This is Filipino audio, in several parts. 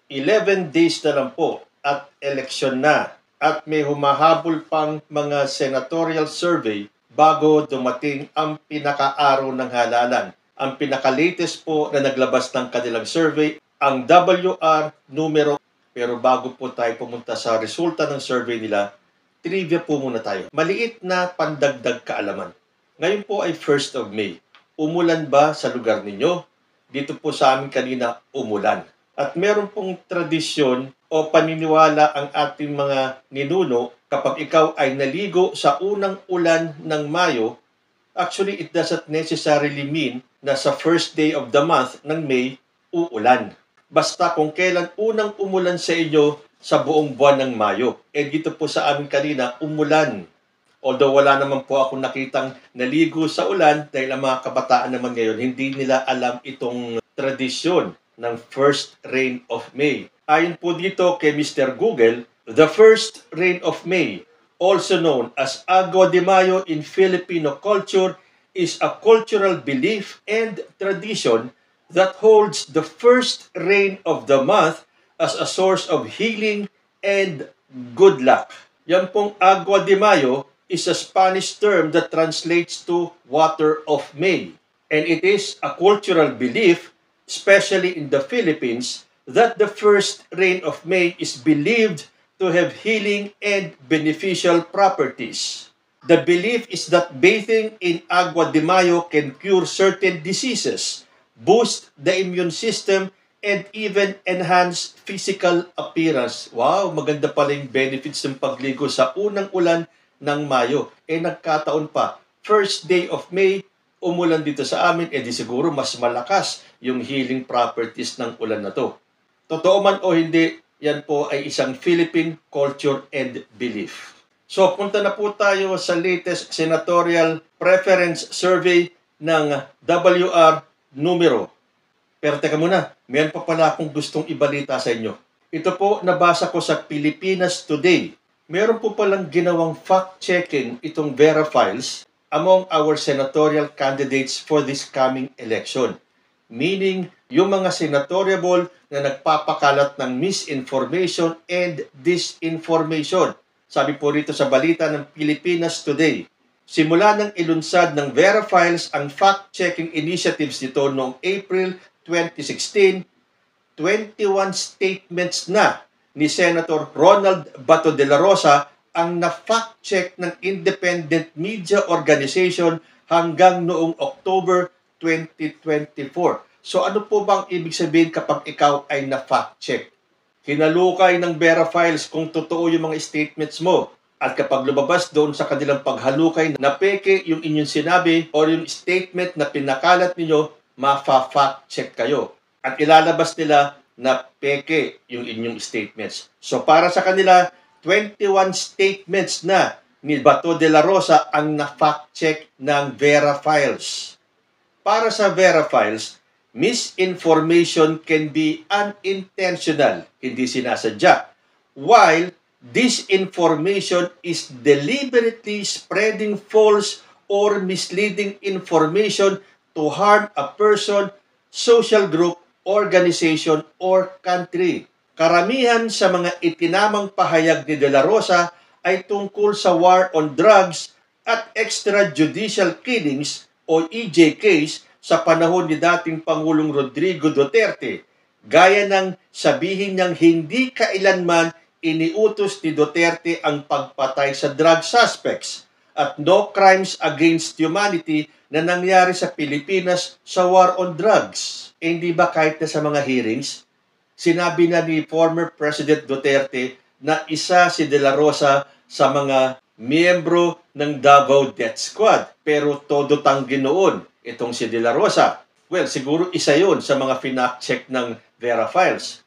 11 days na lang po at eleksyon na at may humahabol pang mga senatorial survey bago dumating ang pinaka-araw ng halalan. Ang pinaka-latest po na naglabas ng kanilang survey, ang WR numero. Pero bago po tayo pumunta sa resulta ng survey nila, trivia po muna tayo. Maliit na pandagdag kaalaman. Ngayon po ay 1st of May. Umulan ba sa lugar ninyo? Dito po sa amin kanina, umulan. At meron pong tradisyon o paniniwala ang ating mga ninuno kapag ikaw ay naligo sa unang ulan ng Mayo. Actually, it doesn't necessarily mean na sa first day of the month ng May, uulan. Basta kung kailan unang umulan sa inyo sa buong buwan ng Mayo. Dito po sa amin kanina, umulan. Although wala naman po akong nakitang naligo sa ulan dahil ang mga kabataan naman ngayon, hindi nila alam itong tradisyon ng first rain of May. Ayon po dito kay Mr. Google, the first rain of May, also known as Agua de Mayo in Filipino culture, is a cultural belief and tradition that holds the first rain of the month as a source of healing and good luck. Yan pong Agua de Mayo is a Spanish term that translates to water of May. And it is a cultural belief, especially in the Philippines, that the first rain of May is believed to have healing and beneficial properties. The belief is that bathing in Agua de Mayo can cure certain diseases, boost the immune system, and even enhance physical appearance. Wow, maganda pala yung benefits ng pagligo sa unang ulan ng Mayo. Nagkataon pa, first day of May, umulan dito sa amin, di siguro mas malakas yung healing properties ng ulan na to. Totoo man o hindi, yan po ay isang Philippine culture and belief. So, punta na po tayo sa latest senatorial preference survey ng WR numero. Pero teka muna, mayroon pa pala akong gustong ibalita sa inyo. Ito po, nabasa ko sa Pilipinas Today. Meron po palang ginawang fact-checking itong Vera Files among our senatorial candidates for this coming election. Meaning, yung mga senatoriable na nagpapakalat ng misinformation and disinformation. Sabi po rito sa balita ng Pilipinas Today, simula ng ilunsad ng Vera Files ang fact-checking initiatives nito noong April 2016, 21 statements na ni Senator Ronald Bato de la Rosa ang na-fact-check ng Independent Media Organization hanggang noong October 2024. So ano po bang ibig sabihin kapag ikaw ay na-fact-check? Hinalukay ng Vera Files kung totoo yung mga statements mo. At kapag lumabas doon sa kanilang paghalukay na peke yung inyong sinabi o yung statement na pinakalat ninyo, ma-fact-check kayo. At ilalabas nila na peke yung inyong statements. So para sa kanila, 21 statements na ni Bato de la Rosa ang na-fact-check ng Vera Files. Para sa Vera Files, misinformation can be unintentional, hindi sinasadya, while disinformation is deliberately spreading false or misleading information to harm a person, social group, organization, or country. Karamihan sa mga itinamang pahayag ni De La Rosa ay tungkol sa war on drugs at extrajudicial killings o EJKs sa panahon ni dating Pangulong Rodrigo Duterte, gaya ng sabihin niyang hindi kailanman iniutos ni Duterte ang pagpatay sa drug suspects at no crimes against humanity na nangyari sa Pilipinas sa war on drugs. Hindi ba kahit na sa mga hearings, sinabi na ni former President Duterte na isa si De La Rosa sa mga miyembro ng Davao Death Squad. Pero todo tanggi noon itong si De La Rosa. Well, siguro isa yun sa mga finact-check ng Vera Files.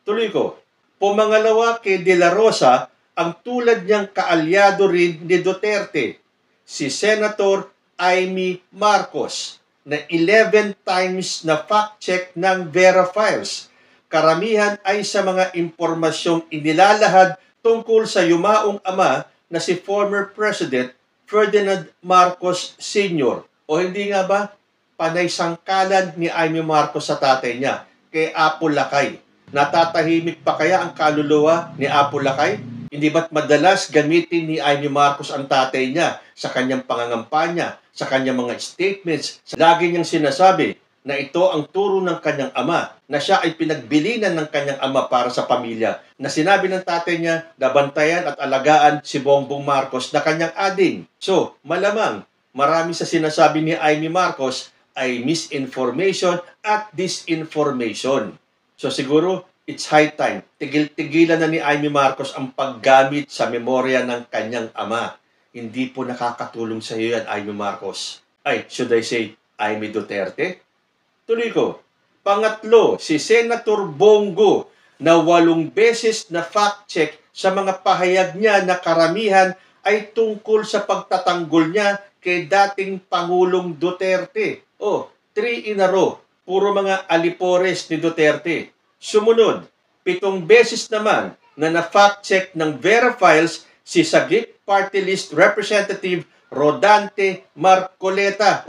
Tuloy ko, pumangalawa kay De La Rosa ang tulad niyang kaalyado rin ni Duterte, si Senator Amy Marcos, na 11 times na fact-check ng Vera Files. Karamihan ay sa mga impormasyong inilalahad tungkol sa yumaong ama na si former President Ferdinand Marcos Sr. O hindi nga ba, panay sangkalan ni Amy Marcos sa tatay niya, kay Apo Lakay. Natatahimik pa kaya ang kaluluwa ni Apo Lakay? Hindi ba't madalas gamitin ni Amy Marcos ang tatay niya sa kanyang pangangampanya, sa kanyang mga statements? Lagi niyang sinasabi na ito ang turo ng kanyang ama, na siya ay pinagbilinan ng kanyang ama para sa pamilya, na sinabi ng tatay niya na bantayan at alagaan si Bongbong Marcos na kanyang ading. So, malamang marami sa sinasabi ni Amy Marcos ay misinformation at disinformation. So siguro, it's high time. Tigil-tigilan na ni Amy Marcos ang paggamit sa memorya ng kanyang ama. Hindi po nakakatulong sa iyo yan, Amy Marcos. Ay, should I say, Amy Duterte? Tuloy ko. Pangatlo, si Senator Bongo na 8 beses na fact-check sa mga pahayag niya na karamihan ay tungkol sa pagtatanggol niya kay dating Pangulong Duterte. 3 in a row. Puro mga alipores ni Duterte. Sumunod, 7 beses naman na na-fact-check ng Verifiles si Sagip Party List Representative Rodante Marcoleta.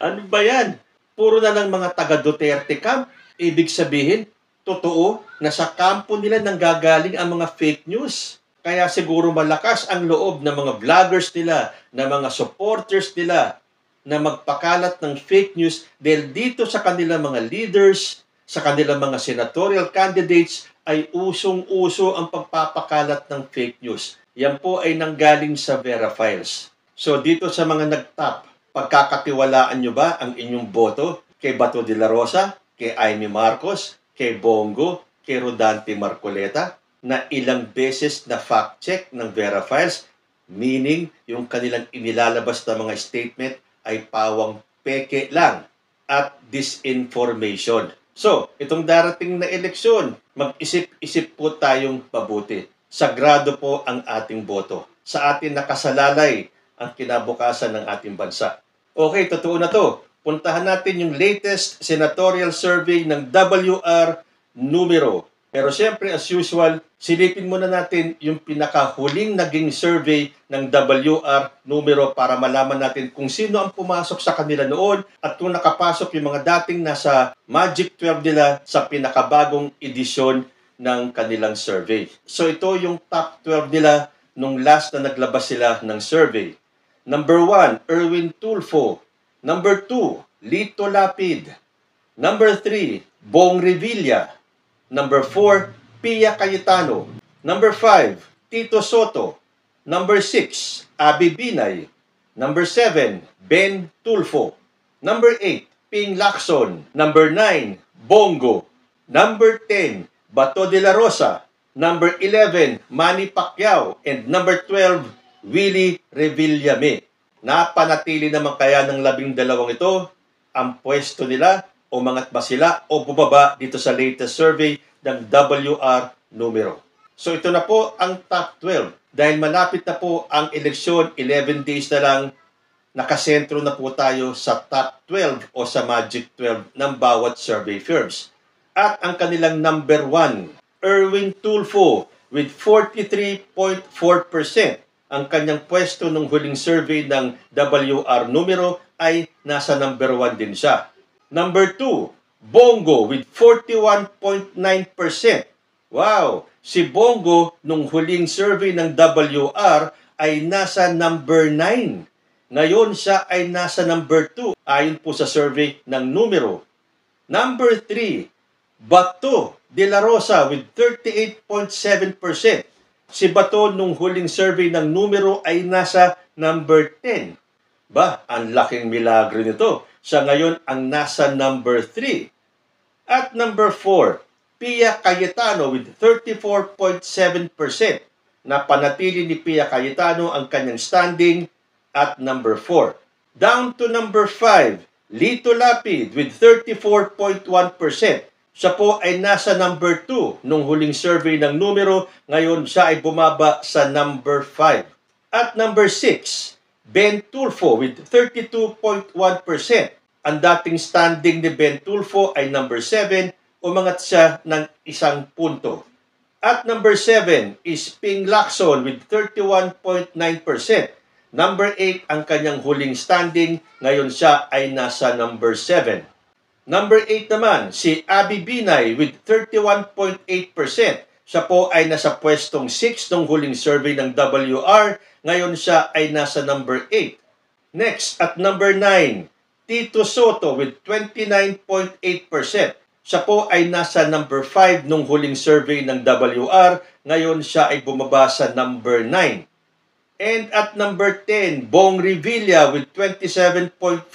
Ano ba yan? Puro na ng mga taga-Duterte camp. Ibig sabihin, totoo na sa kampo nila nanggagaling ang mga fake news. Kaya siguro malakas ang loob ng mga vloggers nila, ng mga supporters nila, na magpakalat ng fake news dahil dito sa kanilang mga leaders, sa kanilang mga senatorial candidates, ay usong-uso ang pagpapakalat ng fake news. Yan po ay nanggaling sa Verifiles. So dito sa mga nag-top, pagkakatiwalaan nyo ba ang inyong boto kay Bato de la Rosa, kay Amy Marcos, kay Bongo, kay Rodante Marcoleta, na ilang beses na fact-check ng Verifiles, meaning yung kanilang inilalabas na mga statement ay pawang peke lang at disinformation. So, itong darating na eleksyon, mag-isip-isip po tayong mabuti. Sagrado po ang ating boto. Sa atin nakasalalay ang kinabukasan ng ating bansa. Okay, totoo na to. Puntahan natin yung latest senatorial survey ng WR numero. Pero siyempre, as usual, silipin muna natin yung pinakahuling naging survey ng WR numero para malaman natin kung sino ang pumasok sa kanila noon at kung nakapasok yung mga dating nasa Magic 12 nila sa pinakabagong edisyon ng kanilang survey. So ito yung top 12 nila nung last na naglabas sila ng survey. Number 1, Erwin Tulfo. Number 2, Lito Lapid. Number 3, Bong Revilla. Number 4, Pia Cayetano. Number 5, Tito Soto. Number 6, Abby Binay. Number 7, Ben Tulfo. Number 8, Ping Lacson. Number 9, Bongo. Number 10, Bato de la Rosa. Number 11, Manny Pacquiao. And number 12, Willie Revillame. Napanatili naman kaya ng 12 ito ang pwesto nila o umangat ba sila o bumaba dito sa latest survey ng WR numero. So ito na po ang top 12. Dahil malapit na po ang eleksyon, 11 days na lang, nakasentro na po tayo sa top 12 o sa Magic 12 ng bawat survey firms. At ang kanilang number 1, Erwin Tulfo with 43.4%. Ang kanyang pwesto ng huling survey ng WR numero ay nasa number 1 din siya. Number 2, Bongo with 41.9%. Wow! Si Bongo nung huling survey ng WR ay nasa number 9. Ngayon siya ay nasa number 2 ayon po sa survey ng numero. Number 3, Bato de la Rosa with 38.7%. Si Bato nung huling survey ng numero ay nasa number 10. Ba, ang laking milagro nito. Siya ngayon ang nasa number 3. At number 4, Pia Cayetano with 34.7%. Napanatili ni Pia Cayetano ang kanyang standing at number 4. Down to number 5, Lito Lapid with 34.1%. Siya po ay nasa number 2 nung huling survey ng numero. Ngayon siya ay bumaba sa number 5. At number 6, Ben Tulfo with 32.1%. Ang dating standing ni Ben Tulfo ay number 7, umangat siya ng 1 punto. At number 7 is Ping Lacson with 31.9%. Number 8 ang kanyang huling standing, ngayon siya ay nasa number 7. Number 8 naman, si Abby Binay with 31.8%. Siya po ay nasa pwestong 6 nung huling survey ng WR. Ngayon siya ay nasa number 8. Next, at number 9, Tito Soto with 29.8%. Siya po ay nasa number 5 nung huling survey ng WR. Ngayon siya ay bumaba sa number 9. And at number 10, Bong Revilla with 27.4%.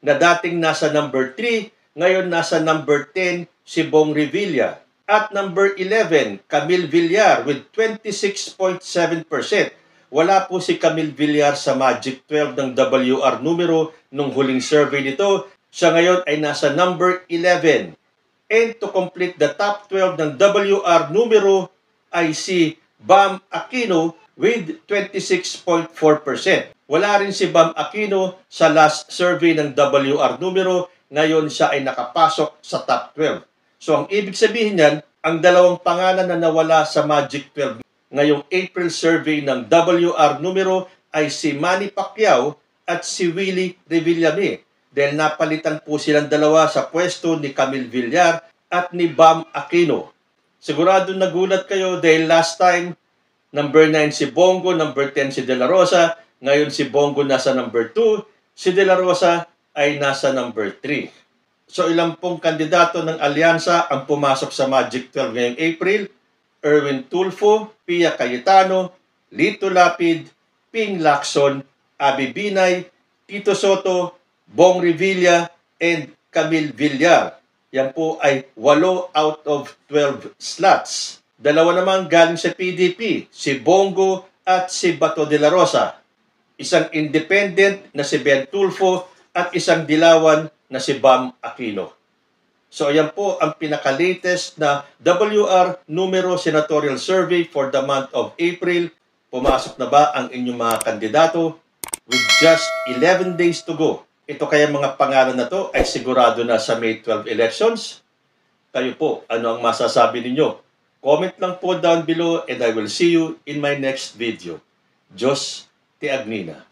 Na dating nasa number 3, ngayon nasa number 10 si Bong Revilla. At number 11, Camille Villar with 26.7%. Wala po si Camille Villar sa Magic 12 ng WR numero nung huling survey nito. Siya ngayon ay nasa number 11. And to complete the top 12 ng WR numero ay si Bam Aquino with 26.4%. Wala rin si Bam Aquino sa last survey ng WR numero. Ngayon siya ay nakapasok sa top 12. So ang ibig sabihin niyan, ang dalawang pangalan na nawala sa Magic 12 ngayong April survey ng WR numero ay si Manny Pacquiao at si Willie Revillame. Dahil napalitan po silang dalawa sa pwesto ni Camille Villar at ni Bam Aquino. Sigurado nagulat kayo dahil last time, number 9 si Bongo, number 10 si De La Rosa. Ngayon si Bongo nasa number 2, si De La Rosa ay nasa number 3. So ilang pong kandidato ng alyansa ang pumasok sa Magic 12 ngayong April? Erwin Tulfo, Pia Cayetano, Lito Lapid, Ping Lacson, Abby Binay, Tito Soto, Bong Revilla, and Camille Villar. Yan po ay 8 out of 12 slots. Dalawa naman galing sa PDP, si Bongo at si Bato de la Rosa. Isang independent na si Ben Tulfo at isang dilawan na si Bam Aquino. So ayan po ang pinaka-latest na WR numero senatorial survey for the month of April. Pumasok na ba ang inyong mga kandidato? With just 11 days to go. Ito kaya mga pangalan na to ay sigurado na sa May 12 elections? Kayo po, ano ang masasabi ninyo? Comment lang po down below and I will see you in my next video. Diyos te Agnina.